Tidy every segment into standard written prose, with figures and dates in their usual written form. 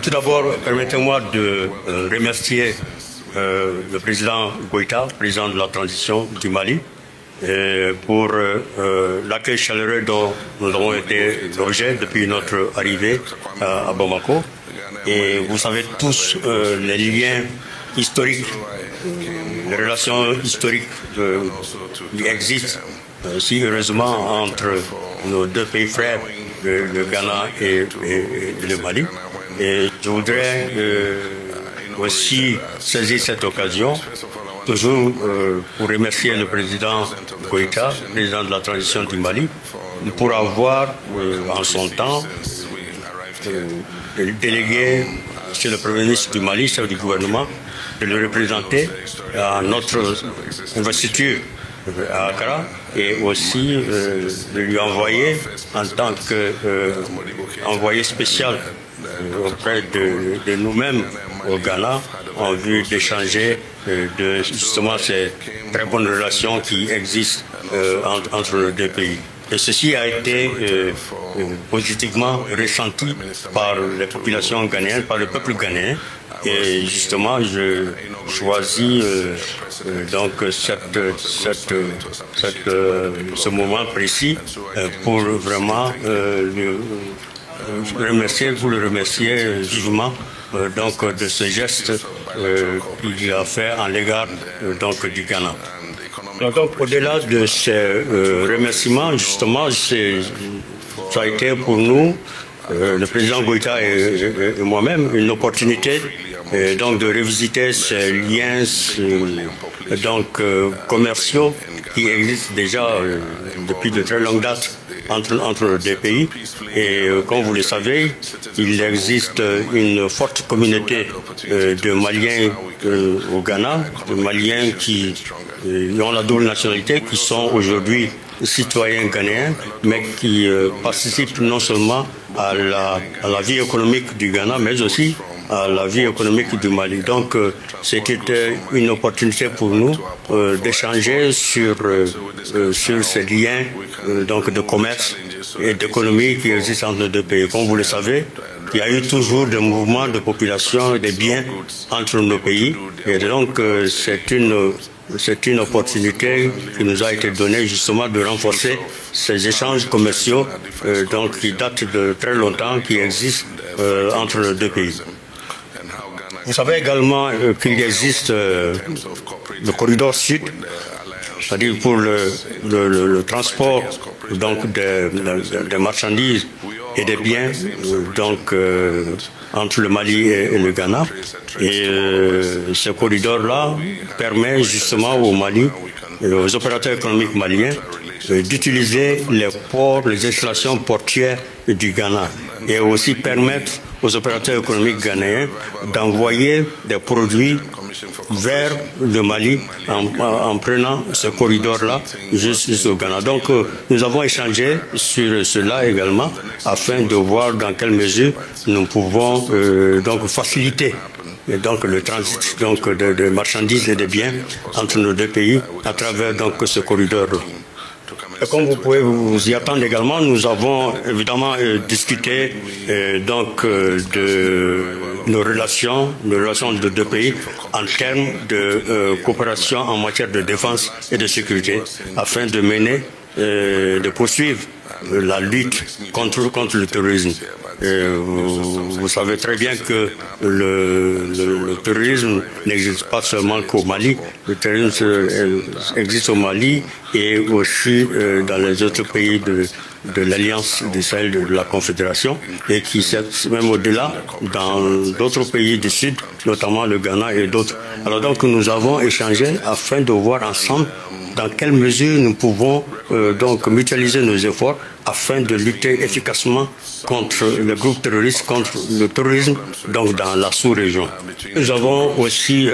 Tout d'abord, permettez-moi de remercier le président Goïta, président de la transition du Mali, pour l'accueil chaleureux dont nous avons été logés depuis notre arrivée à Bamako. Et vous savez tous les liens historiques, les relations historiques qui existent si heureusement entre nos deux pays frères, le Ghana et le Mali. Et je voudrais aussi saisir cette occasion, toujours pour remercier le président Goïta, président de la transition du Mali, pour avoir en son temps délégué chez le Premier ministre du Mali, chef du gouvernement, de le représenter à notre investiture à Accra et aussi de lui envoyer en tant qu'envoyé spécial auprès de nous-mêmes au Ghana en vue d'échanger de justement ces très bonnes relations qui existent entre les deux pays. Et ceci a été positivement ressenti par les populations ghanéennes, par le peuple ghanéen. Et justement, je choisis donc ce moment précis pour vraiment vous le remercier vivement donc de ce geste qu'il a fait en l'égard donc du Ghana. Donc au-delà de ces remerciements, justement, ça a été pour nous, le président Goïta et moi-même, une opportunité donc de revisiter ces liens donc commerciaux qui existent déjà depuis de très longues dates entre les deux pays. Et comme vous le savez, il existe une forte communauté de Maliens au Ghana, de Maliens qui ont la double nationalité, qui sont aujourd'hui citoyens ghanéens, mais qui participent non seulement à la vie économique du Ghana, mais aussi à la vie économique du Mali. Donc, c'était une opportunité pour nous d'échanger sur ces liens donc de commerce et d'économie qui existent entre les deux pays. Comme vous le savez, il y a eu toujours des mouvements de population et des biens entre nos pays. Et donc, c'est une opportunité qui nous a été donnée justement de renforcer ces échanges commerciaux donc qui datent de très longtemps, qui existent entre les deux pays. Vous savez également qu'il existe le corridor sud, c'est-à-dire pour le transport donc des marchandises et des biens donc entre le Mali et le Ghana. Et ce corridor-là permet justement au Mali, aux opérateurs économiques maliens, d'utiliser les ports, les installations portuaires du Ghana et aussi permettre aux opérateurs économiques ghanéens d'envoyer des produits vers le Mali en prenant ce corridor-là jusqu'au Ghana. Donc nous avons échangé sur cela également afin de voir dans quelle mesure nous pouvons donc faciliter donc le transit donc de marchandises et de biens entre nos deux pays à travers donc ce corridor. Et comme vous pouvez vous y attendre également, nous avons évidemment discuté donc de nos relations de deux pays en termes de coopération en matière de défense et de sécurité afin de mener, de poursuivre la lutte contre le terrorisme. Vous savez très bien que le terrorisme n'existe pas seulement qu'au Mali. Le terrorisme existe au Mali et aussi dans les autres pays de l'Alliance du Sahel, de la Confédération, et qui même au-delà dans d'autres pays du Sud, notamment le Ghana et d'autres. Alors donc nous avons échangé afin de voir ensemble dans quelle mesure nous pouvons donc mutualiser nos efforts afin de lutter efficacement contre les groupes terroristes, contre le terrorisme, donc dans la sous-région. Nous avons aussi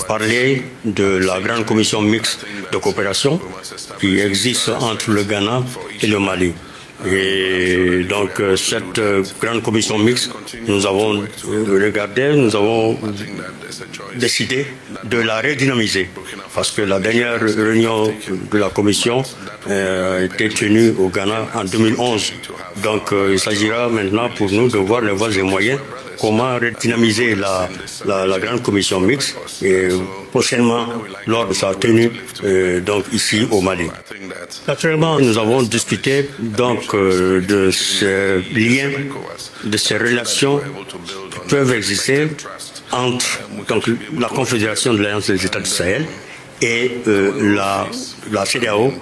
parlé de la grande commission mixte de coopération qui existe entre le Ghana et le Mali. Et donc cette grande commission mixte, nous avons regardé, nous avons décidé de la redynamiser parce que la dernière réunion de la commission a été tenue au Ghana en 2011. Donc il s'agira maintenant pour nous de voir les voies et moyens, comment redynamiser la grande commission mixte et prochainement lors de sa tenue donc ici au Mali. Naturellement, nous avons discuté donc de ces liens, de ces relations qui peuvent exister entre donc, la Confédération de l'Alliance des États du Sahel et la CEDEAO,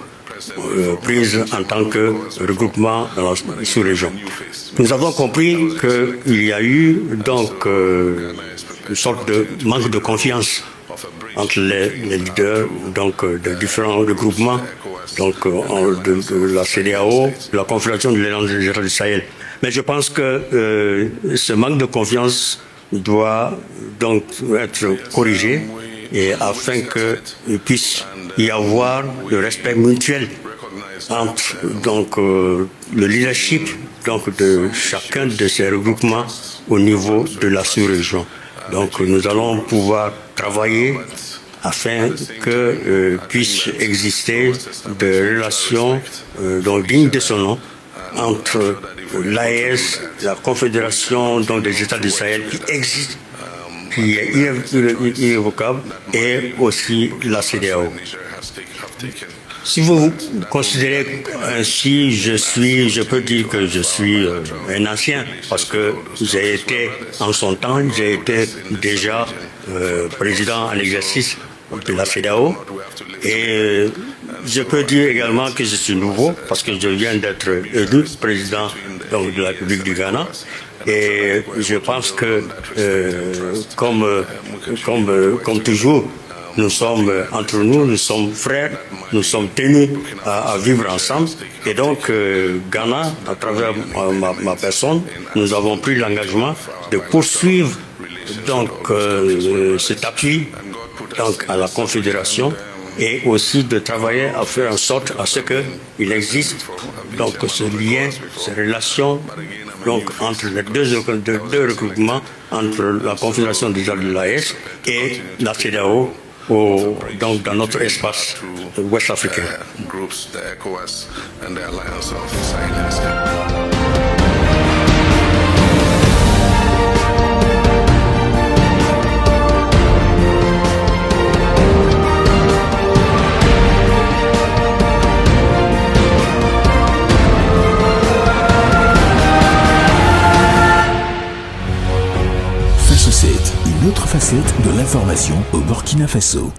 prise en tant que regroupement dans la sous-région. Nous avons compris qu'il y a eu donc une sorte de manque de confiance entre les leaders donc de différents regroupements donc de la CEDEAO, de la Confédération de l'Alliance des États du Sahel. Mais je pense que ce manque de confiance doit donc être corrigé et afin qu'il puisse y avoir le respect mutuel entre donc le leadership donc de chacun de ces regroupements au niveau de la sous-région. Donc nous allons pouvoir travailler afin que puisse exister des relations donc dignes de son nom entre l'AES, la Confédération donc des États du Sahel qui existe, qui est irrévocable, et aussi la CEDEAO. Si vous considérez ainsi, je peux dire que je suis un ancien, parce que j'ai été, en son temps, j'ai été déjà président en exercice de la CEDEAO, et je peux dire également que je suis nouveau, parce que je viens d'être élu président donc, de la République du Ghana. Et je pense que, comme toujours, nous sommes entre nous, nous sommes frères, nous sommes tenus à vivre ensemble. Et donc, Ghana, à travers ma personne, nous avons pris l'engagement de poursuivre donc, cet appui donc, à la Confédération et aussi de travailler à faire en sorte à ce qu'il existe donc, ce lien, ces relations donc, entre les deux regroupements, entre la Confédération des États de l'AES et la CEDEAO, donc dans notre espace ouest africain. Une autre facette de l'information au Burkina Faso.